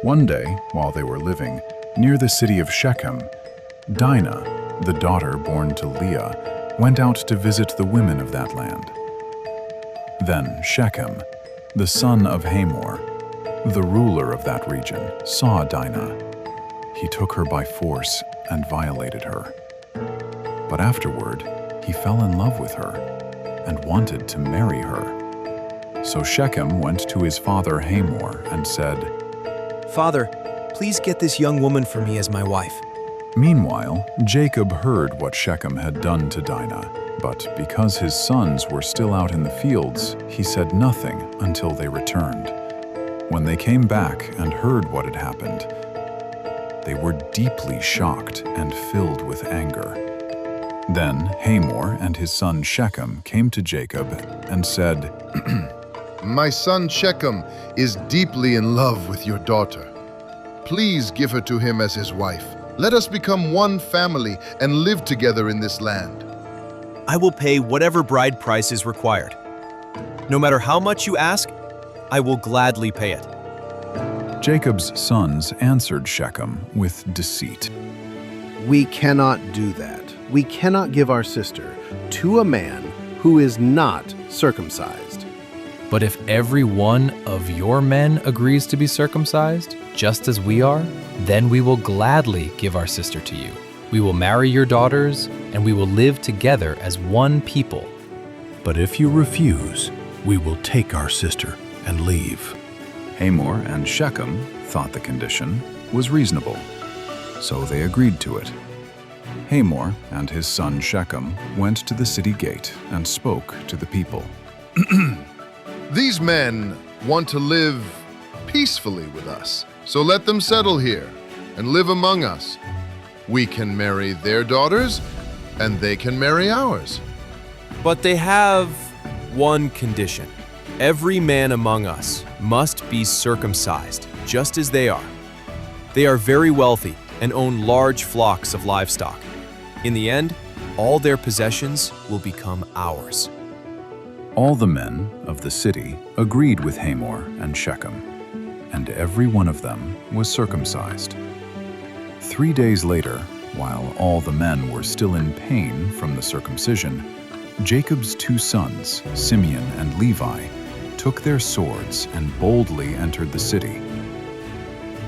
One day, while they were living near the city of Shechem, Dinah, the daughter born to Leah, went out to visit the women of that land. Then Shechem, the son of Hamor, the ruler of that region, saw Dinah. He took her by force and violated her. But afterward, he fell in love with her and wanted to marry her. So Shechem went to his father Hamor and said, "Father, please get this young woman for me as my wife." Meanwhile, Jacob heard what Shechem had done to Dinah, but because his sons were still out in the fields, he said nothing until they returned. When they came back and heard what had happened, they were deeply shocked and filled with anger. Then Hamor and his son Shechem came to Jacob and said, "My son Shechem is deeply in love with your daughter. Please give her to him as his wife. Let us become one family and live together in this land." "I will pay whatever bride price is required. No matter how much you ask, I will gladly pay it." Jacob's sons answered Shechem with deceit. "We cannot do that. We cannot give our sister to a man who is not circumcised." But if every one of your men agrees to be circumcised, just as we are, then we will gladly give our sister to you. We will marry your daughters, and we will live together as one people. But if you refuse, we will take our sister and leave." Hamor and Shechem thought the condition was reasonable, so they agreed to it. Hamor and his son Shechem went to the city gate and spoke to the people. "These men want to live peacefully with us, so let them settle here and live among us. We can marry their daughters, and they can marry ours." But they have one condition. Every man among us must be circumcised, just as they are. They are very wealthy and own large flocks of livestock. In the end, all their possessions will become ours. All the men of the city agreed with Hamor and Shechem, and every one of them was circumcised. 3 days later, while all the men were still in pain from the circumcision, Jacob's 2 sons, Simeon and Levi, took their swords and boldly entered the city.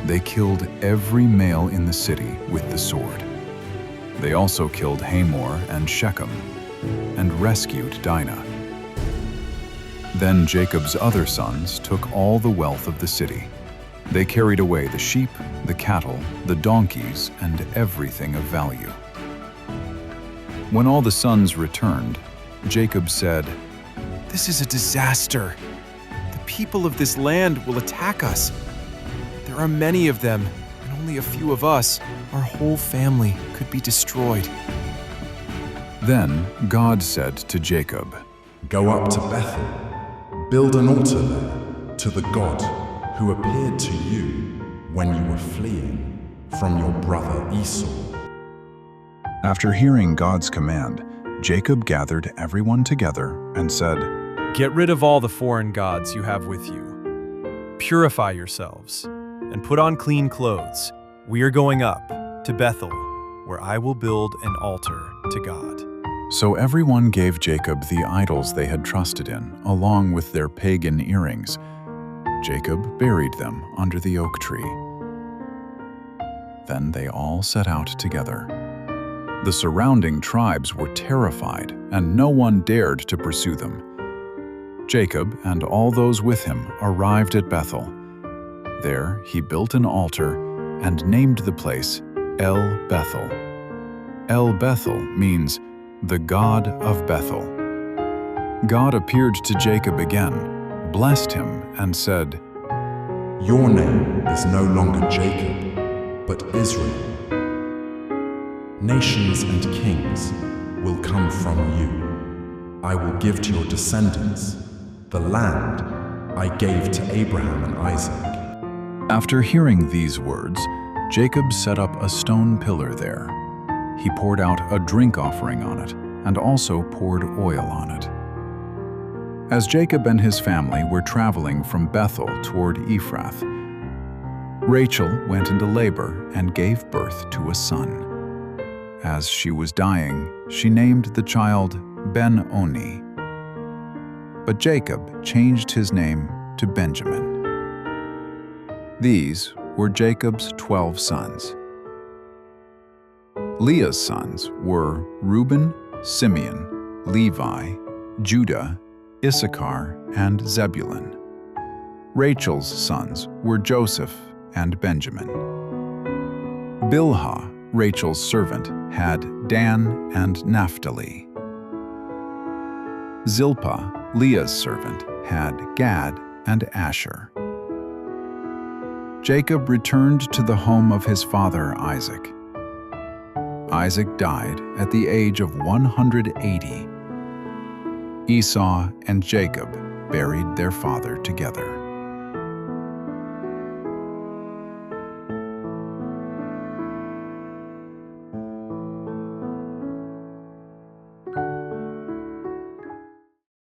They killed every male in the city with the sword. They also killed Hamor and Shechem and rescued Dinah. Then Jacob's other sons took all the wealth of the city. They carried away the sheep, the cattle, the donkeys, and everything of value. When all the sons returned, Jacob said, "This is a disaster. The people of this land will attack us. There are many of them, and only a few of us. Our whole family could be destroyed." Then God said to Jacob, "Go up to Bethel, build an altar there to the God who appeared to you when you were fleeing from your brother Esau." After hearing God's command, Jacob gathered everyone together and said, "Get rid of all the foreign gods you have with you. Purify yourselves and put on clean clothes. We are going up to Bethel, where I will build an altar to God." So everyone gave Jacob the idols they had trusted in, along with their pagan earrings. Jacob buried them under the oak tree. Then they all set out together. The surrounding tribes were terrified, and no one dared to pursue them. Jacob and all those with him arrived at Bethel. There he built an altar and named the place El Bethel. El Bethel means the God of Bethel. God appeared to Jacob again, blessed him, and said, "Your name is no longer Jacob, but Israel. Nations and kings will come from you. I will give to your descendants the land I gave to Abraham and Isaac." After hearing these words, Jacob set up a stone pillar there. He poured out a drink offering on it and also poured oil on it. As Jacob and his family were traveling from Bethel toward Ephrath, Rachel went into labor and gave birth to a son. As she was dying, she named the child Ben-Oni. But Jacob changed his name to Benjamin. These were Jacob's 12 sons. Leah's sons were Reuben, Simeon, Levi, Judah, Issachar, and Zebulun. Rachel's sons were Joseph and Benjamin. Bilhah, Rachel's servant, had Dan and Naphtali. Zilpah, Leah's servant, had Gad and Asher. Jacob returned to the home of his father Isaac. Isaac died at the age of 180. Esau and Jacob buried their father together.